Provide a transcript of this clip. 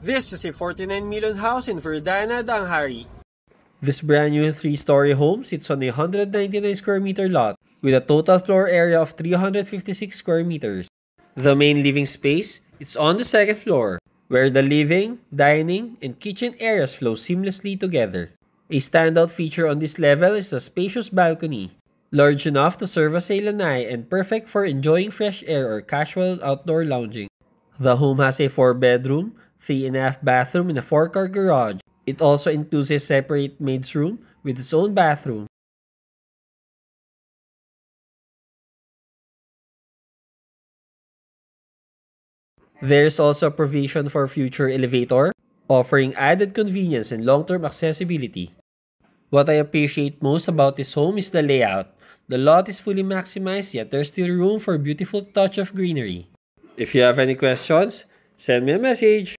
This is a 49 million house in Verdana, Danghari. This brand new 3-story home sits on a 199 square meter lot with a total floor area of 356 square meters. The main living space is on the second floor, where the living, dining, and kitchen areas flow seamlessly together. A standout feature on this level is the spacious balcony, large enough to serve as a lanai and perfect for enjoying fresh air or casual outdoor lounging. The home has a 4-bedroom, 3.5 bathroom, and a 4-car garage. It also includes a separate maid's room with its own bathroom. There is also a provision for future elevator, offering added convenience and long-term accessibility. What I appreciate most about this home is the layout. The lot is fully maximized, yet there's still room for a beautiful touch of greenery. If you have any questions, send me a message.